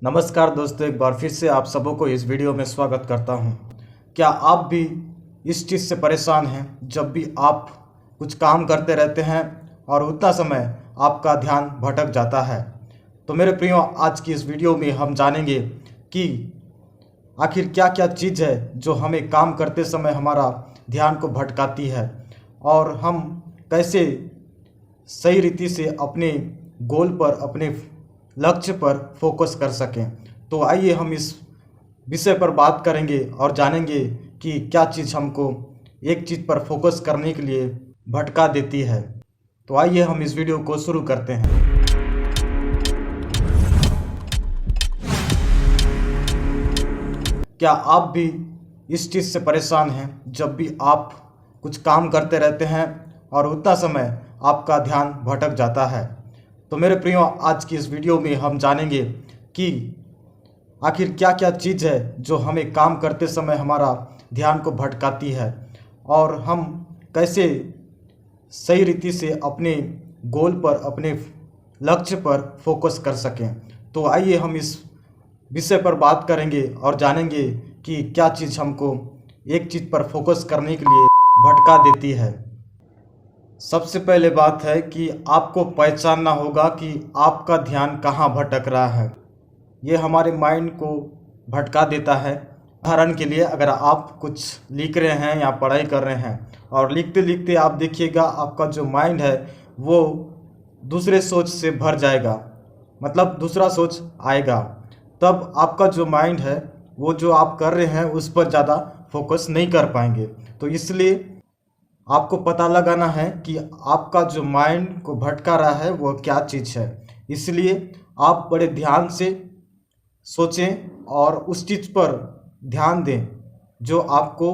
नमस्कार दोस्तों, एक बार फिर से आप सबों को इस वीडियो में स्वागत करता हूं। क्या आप भी इस चीज़ से परेशान हैं जब भी आप कुछ काम करते रहते हैं और उतना समय आपका ध्यान भटक जाता है? तो मेरे प्रियो, आज की इस वीडियो में हम जानेंगे कि आखिर क्या क्या चीज़ है जो हमें काम करते समय हमारा ध्यान को भटकाती है और हम कैसे सही रीति से अपने गोल पर, अपने लक्ष्य पर फोकस कर सकें। तो आइए हम इस विषय पर बात करेंगे और जानेंगे कि क्या चीज़ हमको एक चीज़ पर फोकस करने के लिए भटका देती है। तो आइए हम इस वीडियो को शुरू करते हैं। क्या आप भी इस चीज़ से परेशान हैं जब भी आप कुछ काम करते रहते हैं और उतना समय आपका ध्यान भटक जाता है? तो मेरे प्रियो, आज की इस वीडियो में हम जानेंगे कि आखिर क्या क्या चीज़ है जो हमें काम करते समय हमारा ध्यान को भटकाती है और हम कैसे सही रीति से अपने गोल पर, अपने लक्ष्य पर फोकस कर सकें। तो आइए हम इस विषय पर बात करेंगे और जानेंगे कि क्या चीज़ हमको एक चीज़ पर फोकस करने के लिए भटका देती है। सबसे पहले बात है कि आपको पहचानना होगा कि आपका ध्यान कहाँ भटक रहा है। ये हमारे माइंड को भटका देता है। उदाहरण के लिए, अगर आप कुछ लिख रहे हैं या पढ़ाई कर रहे हैं और लिखते लिखते आप देखिएगा आपका जो माइंड है वो दूसरे सोच से भर जाएगा, मतलब दूसरा सोच आएगा। तब आपका जो माइंड है वो जो आप कर रहे हैं उस पर ज़्यादा फोकस नहीं कर पाएंगे। तो इसलिए आपको पता लगाना है कि आपका जो माइंड को भटका रहा है वो क्या चीज़ है। इसलिए आप बड़े ध्यान से सोचें और उस चीज़ पर ध्यान दें जो आपको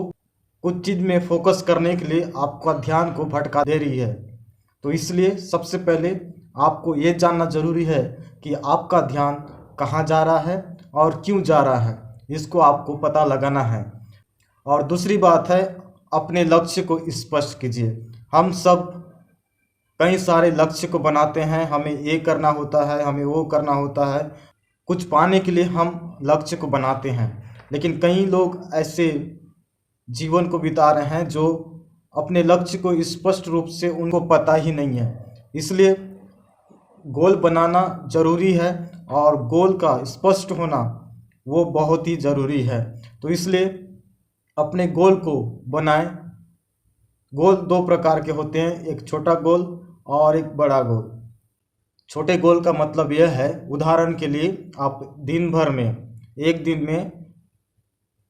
कुछ चीज़ में फोकस करने के लिए आपका ध्यान को भटका दे रही है। तो इसलिए सबसे पहले आपको ये जानना ज़रूरी है कि आपका ध्यान कहाँ जा रहा है और क्यों जा रहा है, इसको आपको पता लगाना है। और दूसरी बात है, अपने लक्ष्य को स्पष्ट कीजिए। हम सब कई सारे लक्ष्य को बनाते हैं, हमें ये करना होता है, हमें वो करना होता है, कुछ पाने के लिए हम लक्ष्य को बनाते हैं। लेकिन कई लोग ऐसे जीवन को बिता रहे हैं जो अपने लक्ष्य को स्पष्ट रूप से उनको पता ही नहीं है। इसलिए गोल बनाना ज़रूरी है और गोल का स्पष्ट होना वो बहुत ही ज़रूरी है। तो इसलिए अपने गोल को बनाएं। गोल दो प्रकार के होते हैं, एक छोटा गोल और एक बड़ा गोल। छोटे गोल का मतलब यह है, उदाहरण के लिए आप दिन भर में, एक दिन में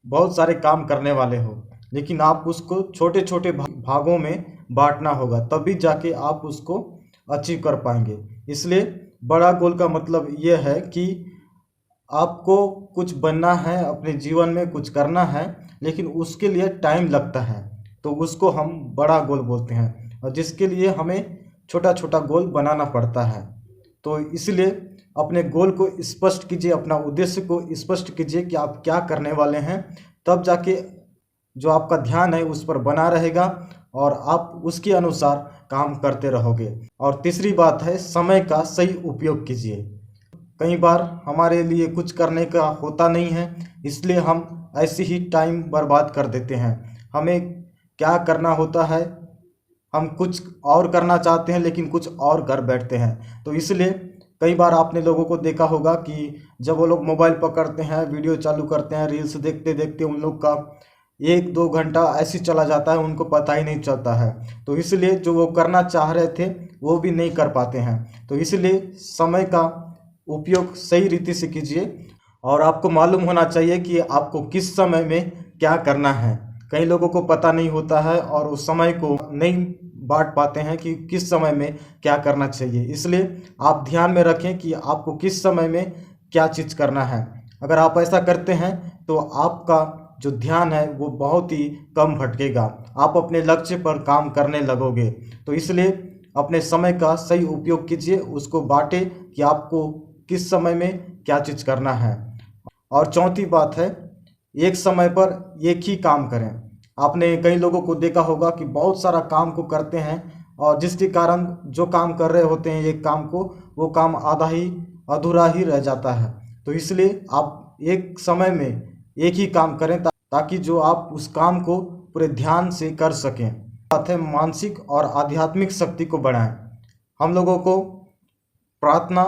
बहुत सारे काम करने वाले हो, लेकिन आप उसको छोटे छोटे भागों में बांटना होगा, तभी जाके आप उसको अचीव कर पाएंगे। इसलिए बड़ा गोल का मतलब यह है कि आपको कुछ बनना है, अपने जीवन में कुछ करना है, लेकिन उसके लिए टाइम लगता है, तो उसको हम बड़ा गोल बोलते हैं, और जिसके लिए हमें छोटा छोटा गोल बनाना पड़ता है। तो इसलिए अपने गोल को स्पष्ट कीजिए, अपना उद्देश्य को स्पष्ट कीजिए कि आप क्या करने वाले हैं, तब जाके जो आपका ध्यान है उस पर बना रहेगा और आप उसके अनुसार काम करते रहोगे। और तीसरी बात है, समय का सही उपयोग कीजिए। कई बार हमारे लिए कुछ करने का होता नहीं है, इसलिए हम ऐसे ही टाइम बर्बाद कर देते हैं। हमें क्या करना होता है, हम कुछ और करना चाहते हैं लेकिन कुछ और कर बैठते हैं। तो इसलिए कई बार आपने लोगों को देखा होगा कि जब वो लोग मोबाइल पकड़ते हैं, वीडियो चालू करते हैं, रील्स देखते देखते उन लोग का 1-2 घंटा ऐसे चला जाता है, उनको पता ही नहीं चलता है। तो इसलिए जो वो करना चाह रहे थे वो भी नहीं कर पाते हैं। तो इसलिए समय का उपयोग सही रीति से कीजिए और आपको मालूम होना चाहिए कि आपको किस समय में क्या करना है। कई लोगों को पता नहीं होता है और उस समय को नहीं बांट पाते हैं कि किस समय में क्या करना चाहिए। इसलिए आप ध्यान में रखें कि आपको किस समय में क्या चीज़ करना है। अगर आप ऐसा करते हैं तो आपका जो ध्यान है वो बहुत ही कम भटकेगा, आप अपने लक्ष्य पर काम करने लगोगे। तो इसलिए अपने समय का सही उपयोग कीजिए, उसको बांटे कि आपको किस समय में क्या चीज़ करना है। और चौथी बात है, एक समय पर एक ही काम करें। आपने कई लोगों को देखा होगा कि बहुत सारा काम को करते हैं और जिसके कारण जो काम कर रहे होते हैं एक काम को, वो काम आधा ही अधूरा ही रह जाता है। तो इसलिए आप एक समय में एक ही काम करें ताकि जो आप उस काम को पूरे ध्यान से कर सकें। बात है मानसिक और आध्यात्मिक शक्ति को बढ़ाएं। हम लोगों को प्रार्थना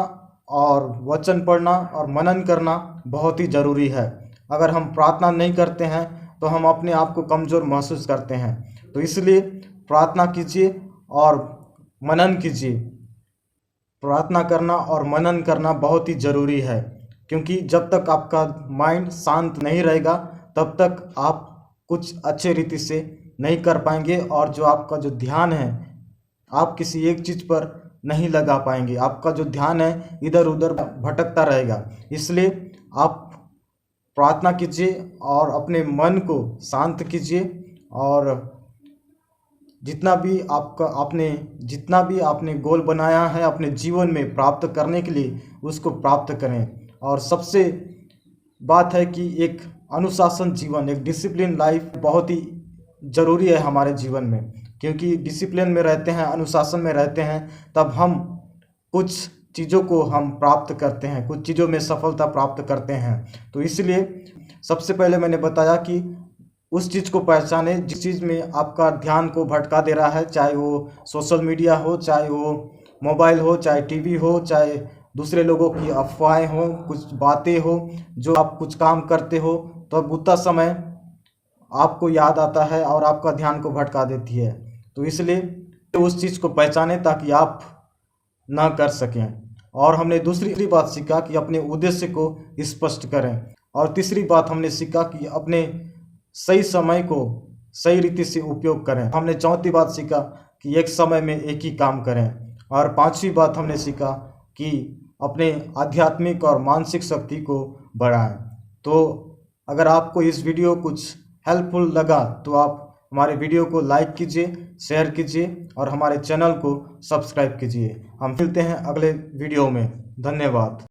और वचन पढ़ना और मनन करना बहुत ही ज़रूरी है। अगर हम प्रार्थना नहीं करते हैं तो हम अपने आप को कमज़ोर महसूस करते हैं। तो इसलिए प्रार्थना कीजिए और मनन कीजिए। प्रार्थना करना और मनन करना बहुत ही ज़रूरी है, क्योंकि जब तक आपका माइंड शांत नहीं रहेगा तब तक आप कुछ अच्छे रीति से नहीं कर पाएंगे और जो आपका जो ध्यान है आप किसी एक चीज़ पर नहीं लगा पाएंगे। आपका जो ध्यान है इधर उधर भटकता रहेगा। इसलिए आप प्रार्थना कीजिए और अपने मन को शांत कीजिए और जितना भी आपने गोल बनाया है अपने जीवन में प्राप्त करने के लिए उसको प्राप्त करें। और सबसे बात है कि एक अनुशासन जीवन, एक डिसिप्लिन लाइफ बहुत ही ज़रूरी है हमारे जीवन में, क्योंकि डिसिप्लिन में रहते हैं, अनुशासन में रहते हैं, तब हम कुछ चीज़ों को हम प्राप्त करते हैं, कुछ चीज़ों में सफलता प्राप्त करते हैं। तो इसलिए सबसे पहले मैंने बताया कि उस चीज़ को पहचाने जिस चीज़ में आपका ध्यान को भटका दे रहा है, चाहे वो सोशल मीडिया हो, चाहे वो मोबाइल हो, चाहे टीवी हो, चाहे दूसरे लोगों की अफवाहें हो, कुछ बातें हो, जो आप कुछ काम करते हो तो अब उतना समय आपको याद आता है और आपका ध्यान को भटका देती है। तो इसलिए उस चीज़ को पहचानें ताकि आप ना कर सकें। और हमने दूसरी बात सीखा कि अपने उद्देश्य को स्पष्ट करें। और तीसरी बात हमने सीखा कि अपने सही समय को सही रीति से उपयोग करें। हमने चौथी बात सीखा कि एक समय में एक ही काम करें। और पांचवी बात हमने सीखा कि अपने आध्यात्मिक और मानसिक शक्ति को बढ़ाएं। तो अगर आपको इस वीडियो कुछ हेल्पफुल लगा तो आप हमारे वीडियो को लाइक कीजिए, शेयर कीजिए और हमारे चैनल को सब्सक्राइब कीजिए। हम मिलते हैं अगले वीडियो में। धन्यवाद।